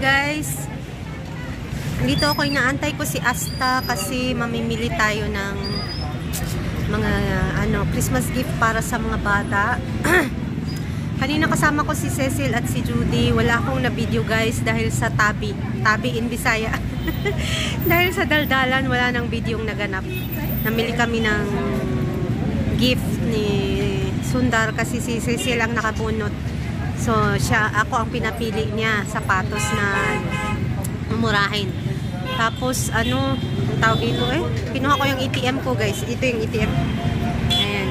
guys. Dito ako, inaantay ko si Asta kasi mamimili tayo ng mga Christmas gift para sa mga bata. Kanina kasama ko si Cecil at si Judy. Wala akong na-video guys dahil sa tabi in Bisaya. Dahil sa daldalan, wala nang videong naganap. Namili kami ng gift ni Sundar kasi si Cecil ang nakabunot. So, ako ang pinapili niya, sapatos na mumurahin. Tapos, ang tawag dito kinuha ko yung ATM ko guys. Ito yung ATM. Ayan.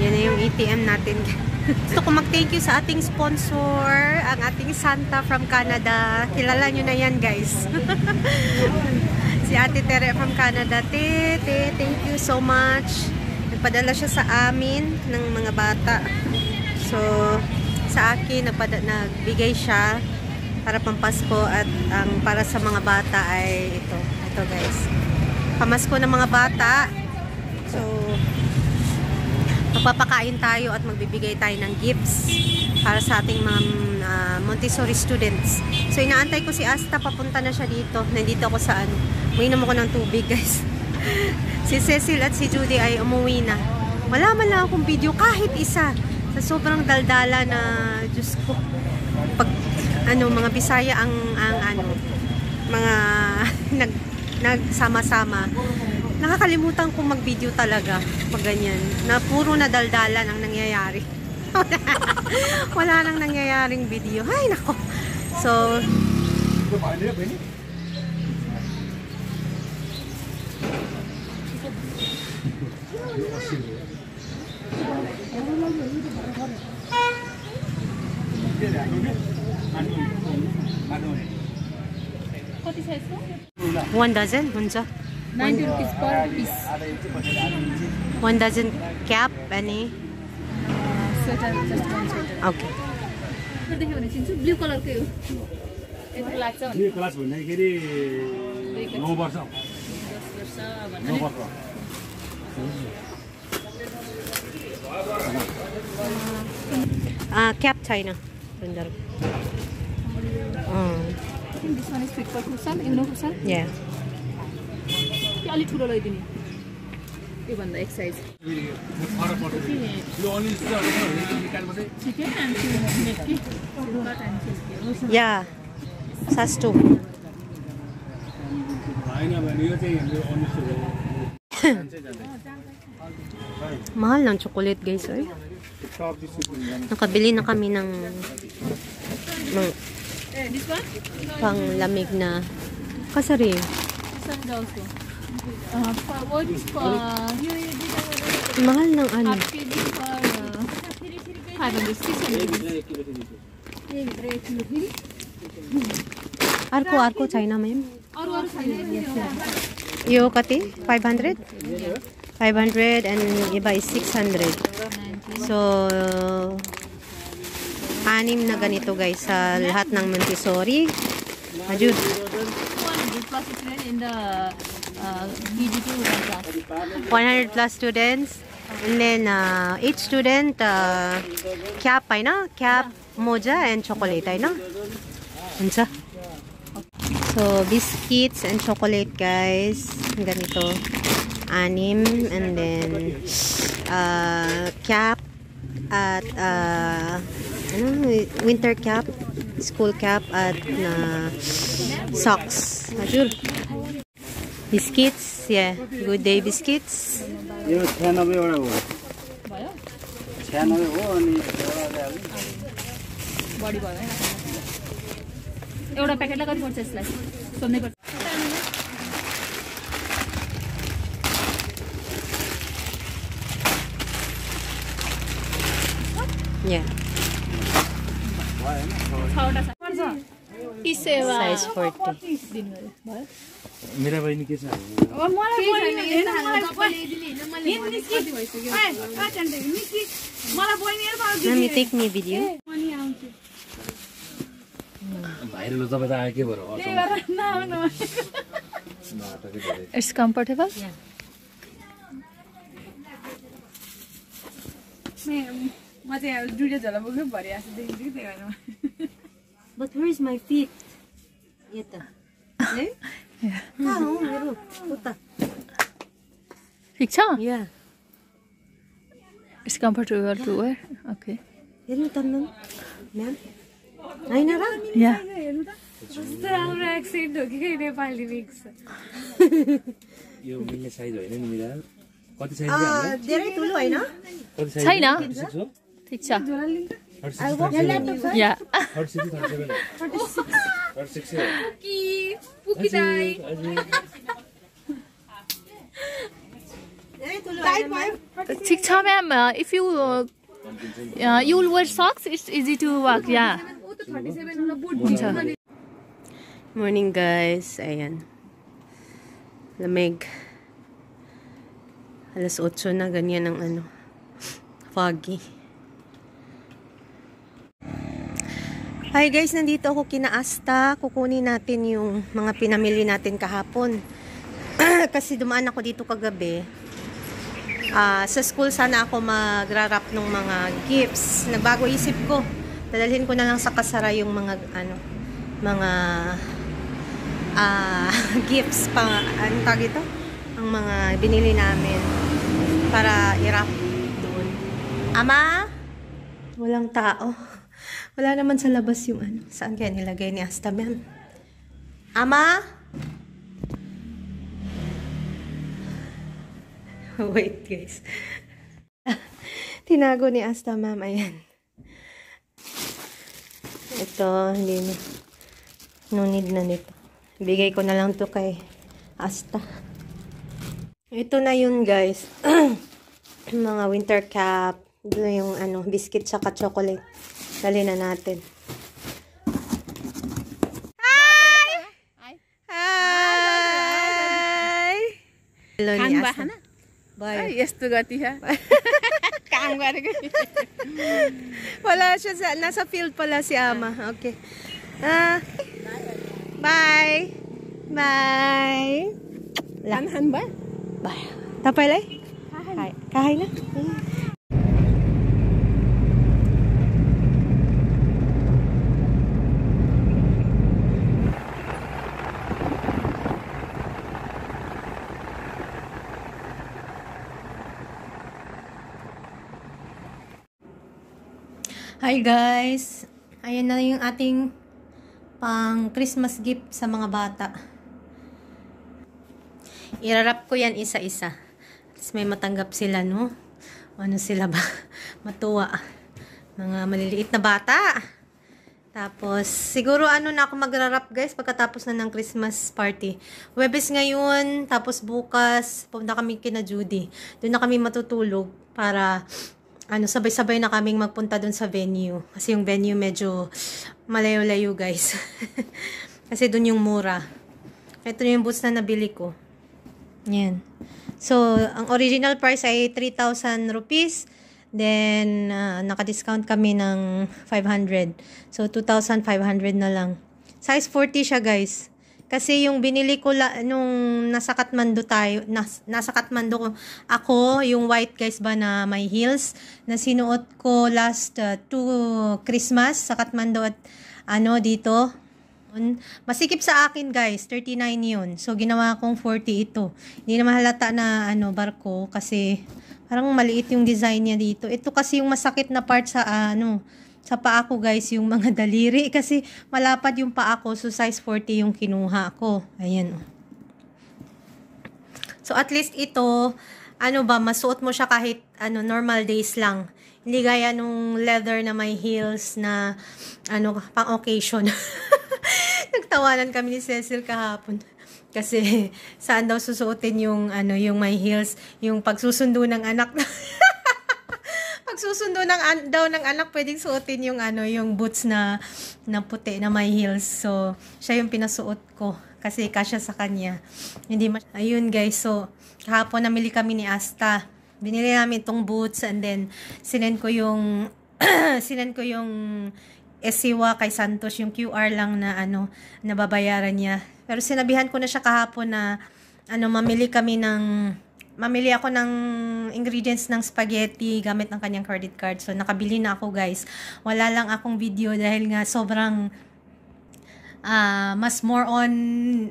Yan na yung ATM natin. Gusto ko mag-thank you sa ating sponsor, ang ating Santa from Canada. Kilala nyo na yan guys. Si Ate Tere from Canada. Thank you so much. Nagpadala siya sa amin ng mga bata. So, sa akin, nagbigay siya para pampasko at ang para sa mga bata ay ito guys. Pamasko ng mga bata. So, magpapakain tayo at magbibigay tayo ng gifts para sa ating mga Montessori students. So, inaantay ko si Asta. Papunta na siya dito. Nandito ako sa uminom ako ng tubig guys. Si Cecil at si Judy ay umuwi na. Wala man lang akong video kahit isa. Sa sobrang daldala na Diyos ko. Pag mga Bisaya ang mga nagsama-sama. Nakakalimutan kong mag-video talaga pag ganyan. Na puro na daldalan ang nangyayari. Wala nang nangyayaring video. Ay nako. So one dozen, hunja. 90 rupees per piece. 1 dozen cap, any? Sweater, just one sweater. Okay. Blue color ko yun. Ito black sa. Blue class भन्ने खेरि 9 वर्ष. 9 वर्ष. Cap China. Sundar. This one is fit for Kusan, Indo Kusan. Yeah. Yo अलि ठुलो लैदिने यो भन्दा एक साइज फरक पर्छ यो अनि निकाल्नुपर्छ चिकन एन्ड नेकी Yeah. Sasto. हैन भने यो चाहिँ हाम्रो अनुसार Mahal ng chocolate guys, oy. Nakabili na kami ng this one panglamig na kasari. sandals ko. What is for Mahal ng half kg for 500 600 Arko China ma'am. और छैन Yo kati 500? 500 and iba is 600. So 6 na ganito guys sa lahat ng Montessori. Ajud. 100 plus students in the KG2 class. 100 plus students. And then each student cap ay na, cap, moja and chocolate ay na. Unsa? So biscuits and chocolate guys. Ganito. 6 and then cap at winter cap, school cap at socks. Ajur. Biscuits, yeah. Good day biscuits. यो 96 वटा हो भयो 96 हो अनि बडी भयो हैन एउटा प्याकेटलाई कति पर्छ यसलाई सोध्नै पर्छ Yeah. Size 40. मेरा बहिनी के छ Mami, take me video. Viral तपाईँ त आए के भएर It's comfortable? But where is my feet? Ito. Eh? Yeah. Oo, meron. Puta. ठिक छ? Yeah. It's comfortable to wear. Okay. Herin ta, ma'am. Ma'am? Ay, nara? Yeah. यो मिल्ने साइज होइन नि मिला कति साइज हो धेरै ठुलो होइन? कति साइज छैन। 36 हो ठिक छ। 36 Yeah. 37 36 पुकी दाइ। धेरै ठुलो होइन, ma'am? ठिक छ ma'am, if you you will wear socks, it's easy to walk. Yeah. हुन्छ। Morning guys, ayan. Lamig. Alas 8 na, ganyan ang ano. Foggy. Hi guys, nandito ako kina Asta. Kukunin natin yung mga pinamili natin kahapon. Kasi dumaan ako dito kagabi. Sa school sana ako magra-wrap ng mga gifts. Nagbago isip ko. Dadalhin ko na lang sa kasara yung mga ano, mga gifts pa, ano tawag ito? Ang mga binili namin para i-wrap doon. Ama? Walang tao. Wala naman sa labas yung ano. Saan kaya nilagay ni Asta, ma'am? Ama? Wait, guys. Tinago ni Asta, ma'am. Ayan. Ito, hindi na. No need na nito. Bigay ko na lang to kay Asta. Ito na yun, guys. Mga winter cap. Ito yung ano, biscuit saka chocolate. Dali na natin. Hi! Hi! Hello ni Asta. Bye. यस्तो गति छ। काम गरेको। Wala siya sa, nasa field pala si Ama. Okay. Bye. Bye. Han भयो? Bye. Tapaiलाई? Hai. Kahai na? Hi guys! Ayan na yung ating pang Christmas gift sa mga bata. Irarap ko yan isa-isa. Tapos may matanggap sila, no? Ano sila ba? Matuwa. Mga maliliit na bata. Tapos, siguro ano na ako magrarap guys pagkatapos na ng Christmas party. Webes ngayon, tapos bukas, pupunta kami kina Judy. Doon na kami matutulog para ano, sabay-sabay na kaming magpunta dun sa venue. Kasi yung venue medyo malayo-layo, guys. Kasi dun yung mura. Ito yung boots na nabili ko. Yan. So, ang original price ay 3,000 rupees. Then, naka-discount kami ng 500. So, 2,500 na lang. Size 40 siya, guys. Kasi yung binili ko nung nasa Kathmandu tayo, nasa Kathmandu ako, yung white guys ba na may heels, na sinuot ko last 2 Christmas sa Kathmandu at ano dito. Masikip sa akin guys, 39 yun. So ginawa kong 40 ito. Hindi na mahalata na ano barko kasi parang maliit yung design niya dito. Ito kasi yung masakit na part sa sa paa ko guys, yung mga daliri. Kasi malapad yung paa ko. So, size 40 yung kinuha ko. Ayan. So, at least ito, ano ba, masuot mo siya kahit normal days lang. Hindi gaya nung leather na may heels na pang occasion. Nagtawanan kami ni Cecil kahapon. Kasi, saan daw susuotin yung, yung may heels, yung pagsusundo ng anak na... Pagsusundo daw ng anak, pwedeng suotin yung yung boots na puti na may heels. So, siya yung pinasuot ko kasi kasya sa kanya. Ayun guys, so kahapon namili kami ni Asta. Binili namin itong boots and then sinend ko yung SCWA kay Santos, yung QR lang na nababayaran niya. Pero sinabihan ko na siya kahapon na mamili kami ng mamili ako ng ingredients ng spaghetti gamit ng kanyang credit card. So, nakabili na ako, guys. Wala lang akong video dahil nga sobrang mas more on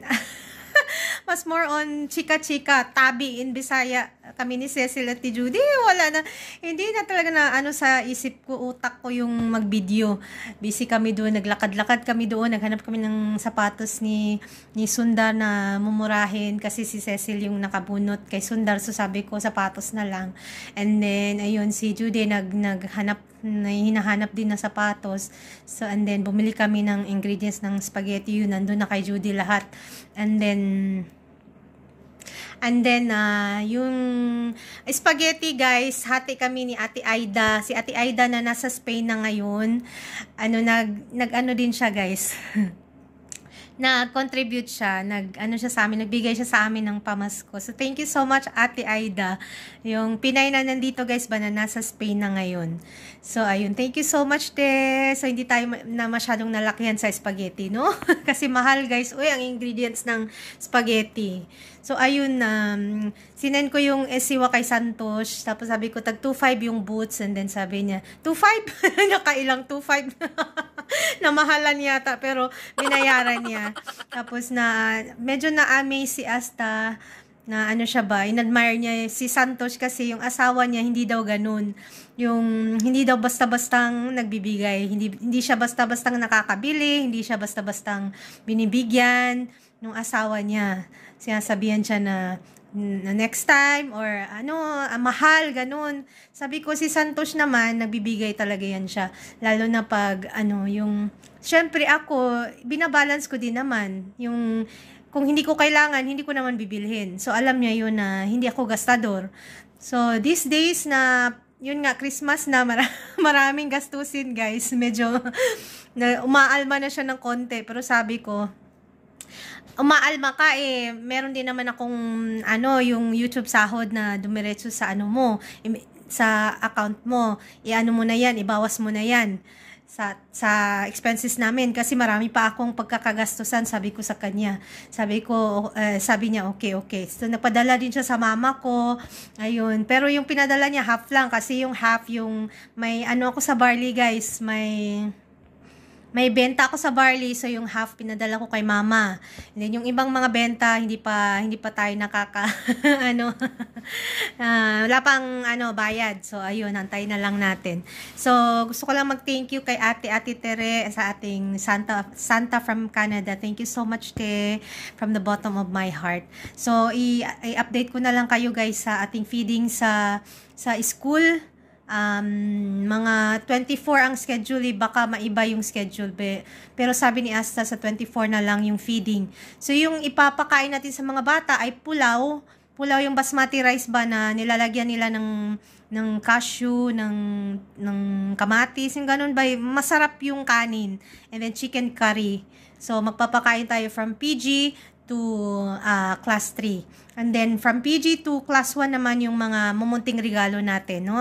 chika-chika, tabi in Bisaya kami ni Cecil at Judy. Wala na, hindi na talaga na ano sa isip ko, utak ko yung mag-video. Busy kami doon, naglakad-lakad kami doon, naghanap kami ng sapatos ni Sundar na mumurahin kasi si Cecil yung nakabunot kay Sundar. So sabi ko, sapatos na lang. And then, ayun, si Judy hinahanap din na sapatos. So, and then, bumili kami ng ingredients ng spaghetti. Yun, nandun na kay Judy lahat. And then, yung spaghetti, guys, hati kami ni Ate Aida. Si Ate Aida na nasa Spain na ngayon. Nag-ano din siya, guys. Nag-contribute siya, nagbigay siya sa amin ng pamasko. So, thank you so much, Ate Aida. Yung Pinay na nandito, guys, ba na nasa Spain na ngayon. So, ayun, thank you so much, te. So, hindi tayo na masyadong nalakihan sa spaghetti, no? Kasi mahal, guys. Uy, ang ingredients ng spaghetti. So, ayun, sinend ko yung esiwa kay Santos. Tapos sabi ko, tag 2.5 yung boots. And then sabi niya, 2.5? Nakailang 2.5? Namahalan yata, pero binayaran niya. Tapos medyo na-amaze si Asta na ano siya ba, in-admire niya si Santos kasi yung asawa niya hindi daw ganun. Yung hindi daw basta-bastang nagbibigay. Hindi siya basta-bastang nakakabili, hindi siya basta-bastang binibigyan ng asawa niya. Sinasabihan siya na next time or mahal, ganun. Sabi ko si Santos naman, nagbibigay talaga yan siya. Lalo na pag syempre ako, binabalance ko din naman. Yung kung hindi ko kailangan, hindi ko naman bibilhin. So alam niya yun na hindi ako gastador. So these days na yun nga, Christmas na maraming gastusin, guys. Medyo umaalma na siya ng konti. Pero sabi ko, umaalma ka meron din naman akong yung YouTube sahod na dumiretso sa sa account mo. Mo na yan, ibawas mo na yan sa expenses namin kasi marami pa akong pagkakagastusan, sabi ko sa kanya. Sabi niya okay. So napadala din siya sa mama ko. Ayun, pero yung pinadala niya half lang kasi yung half yung may ako sa barley, guys, may benta ako sa barley, so yung half pinadala ko kay mama. And then yung ibang mga benta, hindi pa tayo wala pang bayad. So ayun, antay na lang natin. So gusto ko lang mag-thank you kay Ate Tere sa ating Santa from Canada. Thank you so much, Te, from the bottom of my heart. So i-update ko na lang kayo, guys, sa ating feeding sa school. Mga 24 ang schedule, baka maiba yung schedule, pero sabi ni Asta sa 24 na lang yung feeding. So yung ipapakain natin sa mga bata ay pulaw yung basmati rice ba na nilalagyan nila ng cashew, ng kamatis, yung ganun ba, masarap yung kanin, and then chicken curry. So magpapakain tayo from PG to class 3. And then, from PG to class 1 naman yung mga mumunting regalo natin, no?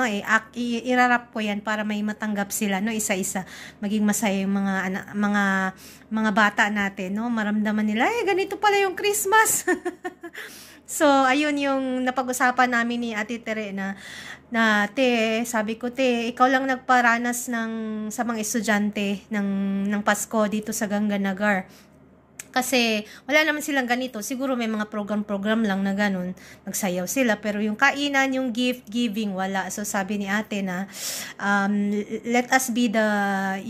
Irarap ko yan para may matanggap sila, no? Isa-isa. Maging masaya yung mga bata natin, no? Maramdaman nila, ganito pala yung Christmas. So, ayun yung napag-usapan namin ni Ate Tere na Te, sabi ko, Te, ikaw lang nagparanas sa mga estudyante ng Pasko dito sa Gangganagar. Kasi wala naman silang ganito. Siguro may mga program lang na ganun. Magsayaw sila. Pero yung kainan, yung gift giving, wala. So sabi ni ate na, let us be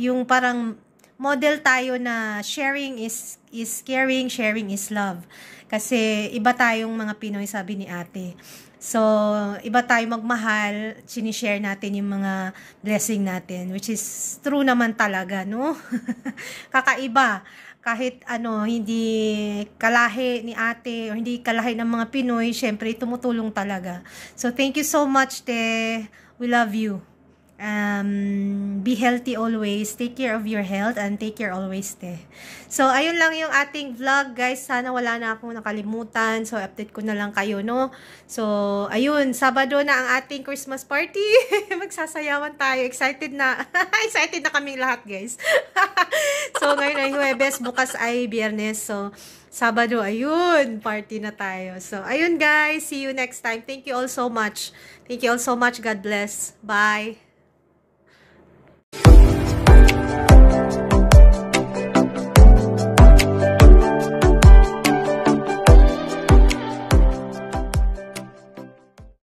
yung parang model tayo na sharing is caring, sharing is love. Kasi iba tayong mga Pinoy, sabi ni ate. So, iba tayo magmahal, sinishare natin yung mga blessing natin, which is true naman talaga, no? Kakaiba. Kahit hindi kalahi ni ate o hindi kalahi ng mga Pinoy, syempre tumutulong talaga. So thank you so much, Te. We love you. Be healthy always. Take care of your health and take care always, te. So, ayun lang yung ating vlog, guys. Sana wala na akong nakalimutan. So, update ko na lang kayo, no? So, ayun. Sabado na ang ating Christmas party. Magsasayawan tayo. Excited na. Excited na kaming lahat, guys. So, ngayon ay Huwebes. Bukas ay Biyernes. So, Sabado, ayun. Party na tayo. So, ayun, guys. See you next time. Thank you all so much. Thank you all so much. God bless. Bye.